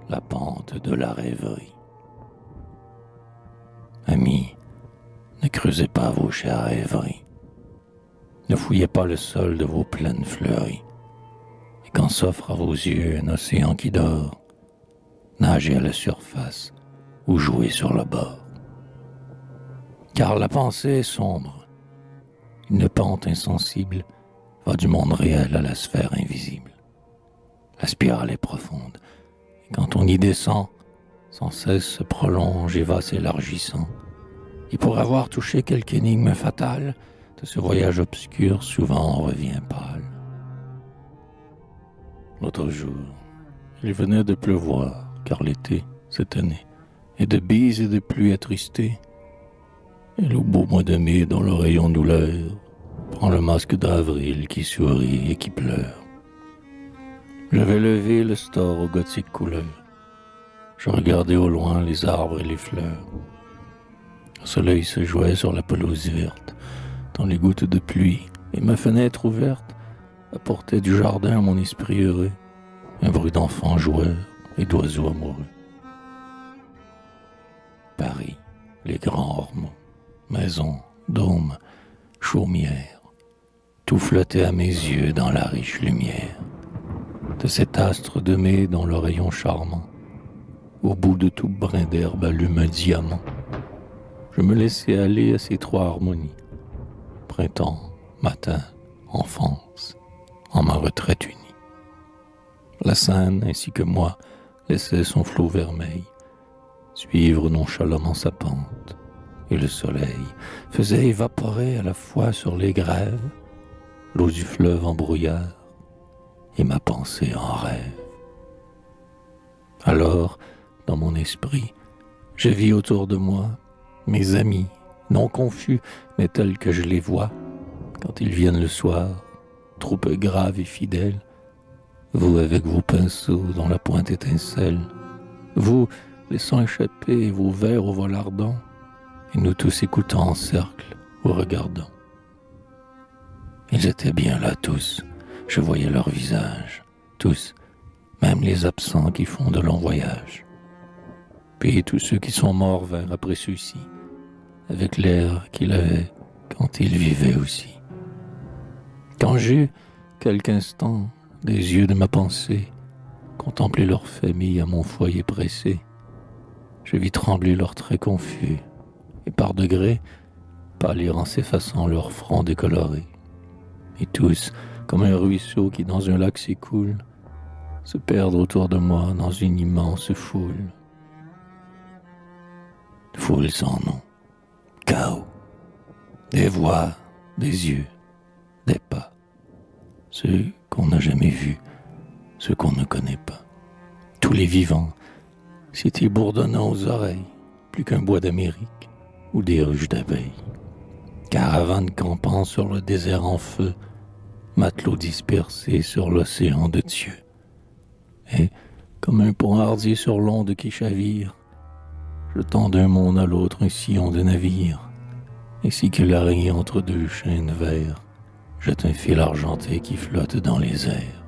la pente de la rêverie. Amis, ne creusez pas vos chères rêveries. Ne fouillez pas le sol de vos plaines fleuries. Et quand s'offre à vos yeux un océan qui dort, nagez à la surface ou jouez sur le bord. Car la pensée est sombre. Une pente insensible va du monde réel à la sphère invisible. La spirale est profonde. Et quand on y descend, sans cesse se prolonge et va s'élargissant. Et pour avoir touché quelque énigme fatale, de ce voyage obscur, souvent on revient pâle. L'autre jour, il venait de pleuvoir, car l'été s'était né, et de bises et de pluie attristées. Et le beau mois de mai, dans le rayon douleur, prend le masque d'avril qui sourit et qui pleure. J'avais levé le store aux gothiques couleurs. Je regardais au loin les arbres et les fleurs. Le soleil se jouait sur la pelouse verte, dans les gouttes de pluie, et ma fenêtre ouverte apportait du jardin à mon esprit heureux, un bruit d'enfants joueurs et d'oiseaux amoureux. Paris, les grands ormeaux, maisons, dômes, chaumières, tout flottait à mes yeux dans la riche lumière de cet astre de mai dont le rayon charmant, au bout de tout brin d'herbe allume un diamant. Je me laissais aller à ces trois harmonies, printemps, matin, enfance, en ma retraite unie. La Seine, ainsi que moi, laissait son flot vermeil suivre nonchalamment sa pente, et le soleil faisait évaporer à la fois sur les grèves l'eau du fleuve en brouillard et ma pensée en rêve. Alors, dans mon esprit, je vis autour de moi mes amis, non confus, mais tels que je les vois, quand ils viennent le soir, troupe grave et fidèle, vous avec vos pinceaux dont la pointe étincelle, vous laissant échapper vos verres au vol ardent, et nous tous écoutant en cercle ou regardant. Ils étaient bien là tous, je voyais leurs visages, tous, même les absents qui font de longs voyages. Puis tous ceux qui sont morts vinrent après ceux-ci, avec l'air qu'il avait quand ils vivaient aussi. Quand j'eus, quelque instant, des yeux de ma pensée, contemplé leur famille à mon foyer pressé, je vis trembler leurs traits confus, et par degrés, pâlir en s'effaçant leurs fronts décolorés. Et tous, comme un ruisseau qui dans un lac s'écoule, se perdre autour de moi dans une immense foule. Foule sans nom, chaos, des voix, des yeux, des pas, ceux qu'on n'a jamais vus, ceux qu'on ne connaît pas. Tous les vivants, c'était bourdonnant aux oreilles, plus qu'un bois d'Amérique ou des ruches d'abeilles. Caravanes campant sur le désert en feu, matelots dispersés sur l'océan de Dieu. Et, comme un pont hardi sur l'onde qui chavire, jetant d'un monde à l'autre un sillon de navire, ainsi que l'araignée entre deux chaînes verts jette un fil argenté qui flotte dans les airs.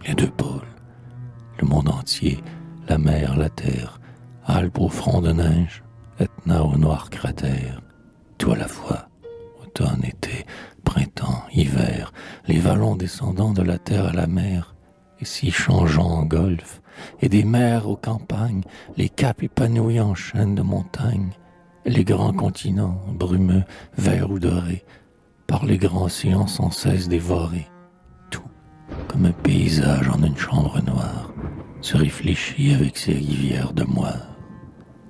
Les deux pôles, le monde entier, la mer, la terre, Alpes au front de neige, Etna au noir cratère, tout à la fois, automne, été, printemps, hiver, les vallons descendant de la terre à la mer, et s'y changeant en golfe, et des mers aux campagnes, les caps épanouis en chaînes de montagnes, et les grands continents, brumeux, verts ou dorés, par les grands océans sans cesse dévorés. Tout, comme un paysage en une chambre noire, se réfléchit avec ses rivières de moire.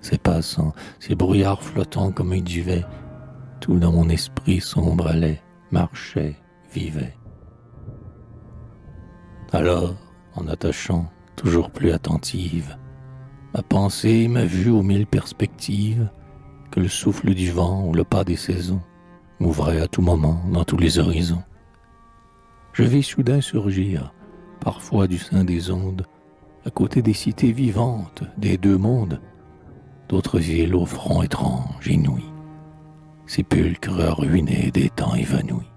Ces passants, ces brouillards flottants comme un duvet, tout dans mon esprit sombre allait, marchait, vivait. Alors, en attachant, toujours plus attentive, ma pensée, ma vue aux mille perspectives, que le souffle du vent ou le pas des saisons m'ouvrait à tout moment dans tous les horizons. Je vis soudain surgir, parfois du sein des ondes, à côté des cités vivantes des deux mondes, d'autres îles au front étrange, inouï, sépulcres ruinés des temps évanouis,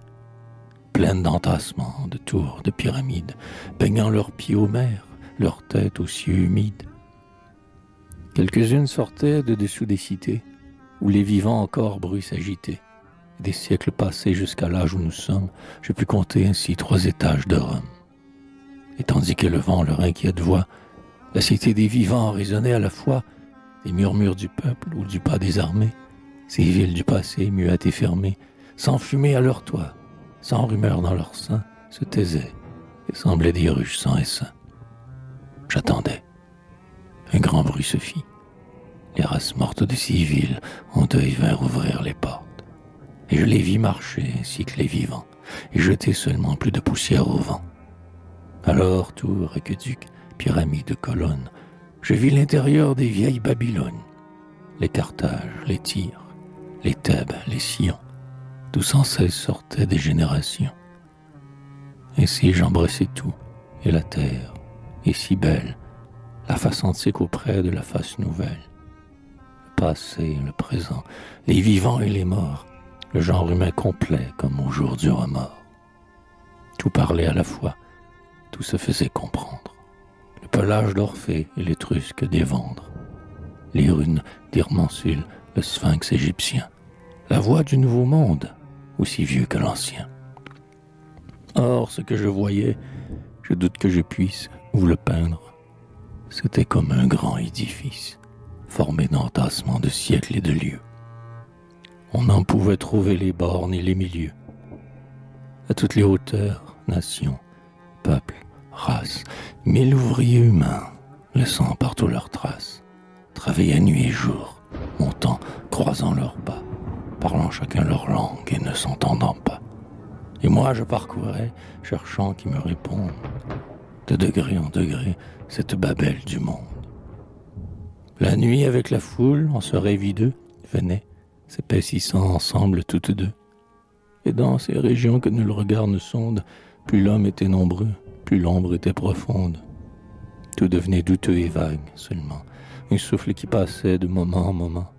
pleines d'entassements, de tours, de pyramides, baignant leurs pieds aux mers, leurs têtes aux cieux humides. Quelques-unes sortaient de dessous des cités, où les vivants encore bruits s'agitaient. Des siècles passés jusqu'à l'âge où nous sommes, j'ai pu compter ainsi 3 étages de Rome. Et tandis que le vent leur inquiète voix, la cité des vivants résonnait à la fois des murmures du peuple ou du pas des armées, ces villes du passé muettes et fermées, sans fumée à leur toit, sans rumeur dans leur sein, se taisaient et semblaient des ruches sans essaim. J'attendais. Un grand bruit se fit. Les races mortes de ces villes en deuil vinrent ouvrir les portes. Et je les vis marcher ainsi que les vivants, et jeter seulement plus de poussière au vent. Alors, tours, aqueducs, pyramides, colonnes, je vis l'intérieur des vieilles Babylones, les Carthages, les Tyrs, les Thèbes, les Sion, d'où sans cesse sortaient des générations. Ainsi j'embrassai tout, et la terre, et si belle, la face antique auprès de la face nouvelle. Le passé, le présent, les vivants et les morts, le genre humain complet comme au jour du remords. Tout parlait à la fois, tout se faisait comprendre. Le pelage d'Orphée et l'étrusque d'Évandre, les runes d'Irmansule, le sphinx égyptien, la voix du nouveau monde, aussi vieux que l'ancien. Or, ce que je voyais, je doute que je puisse vous le peindre. C'était comme un grand édifice, formé d'entassements de siècles et de lieux. On n'en pouvait trouver les bornes et les milieux. À toutes les hauteurs, nations, peuples, races, 1000 ouvriers humains, laissant partout leurs traces, travaillaient nuit et jour, montant, croisant leurs pas, parlant chacun leur langue et ne s'entendant pas. Et moi je parcourais, cherchant qui me répondent, de degré en degré, cette Babel du monde. La nuit avec la foule, en se révideux, venait, s'épaississant ensemble toutes deux. Et dans ces régions que nul regard ne sonde, plus l'homme était nombreux, plus l'ombre était profonde. Tout devenait douteux et vague seulement, un souffle qui passait de moment en moment,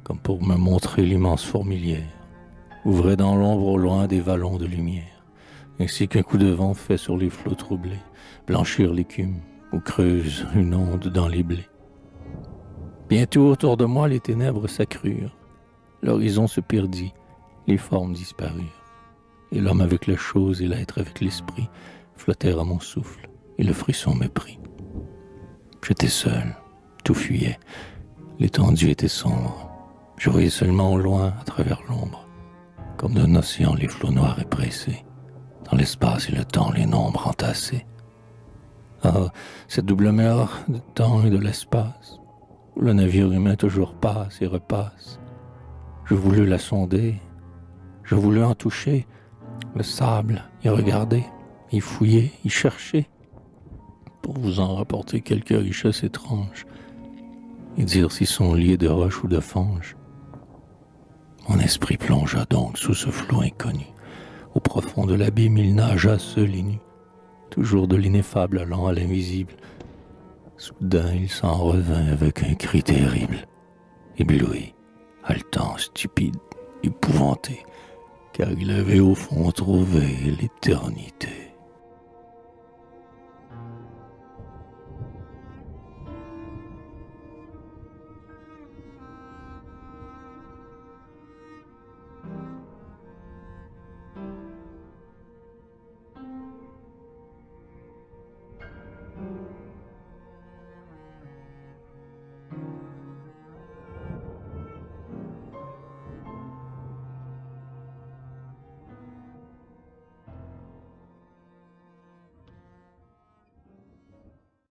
comme pour me montrer l'immense fourmilière, ouvrait dans l'ombre au loin des vallons de lumière, ainsi qu'un coup de vent fait sur les flots troublés, blanchir l'écume ou creuse une onde dans les blés. Bientôt autour de moi les ténèbres s'accrurent, l'horizon se perdit, les formes disparurent, et l'homme avec la chose et l'être avec l'esprit flottèrent à mon souffle, et le frisson me prit. J'étais seul, tout fuyait, l'étendue était sombre, je voyais seulement au loin, à travers l'ombre, comme d'un océan les flots noirs et pressés, dans l'espace et le temps les nombres entassés. Ah, cette double mer de temps et de l'espace, où le navire humain toujours passe et repasse. Je voulus la sonder, je voulus en toucher, le sable, y regarder, y fouiller, y chercher, pour vous en rapporter quelques richesses étranges, et dire s'ils sont liés de roches ou de fange. Mon esprit plongea donc sous ce flot inconnu, au profond de l'abîme il nagea seul et nu, toujours de l'ineffable allant à l'invisible. Soudain il s'en revint avec un cri terrible, ébloui, haletant, stupide, épouvanté, car il avait au fond trouvé l'éternité.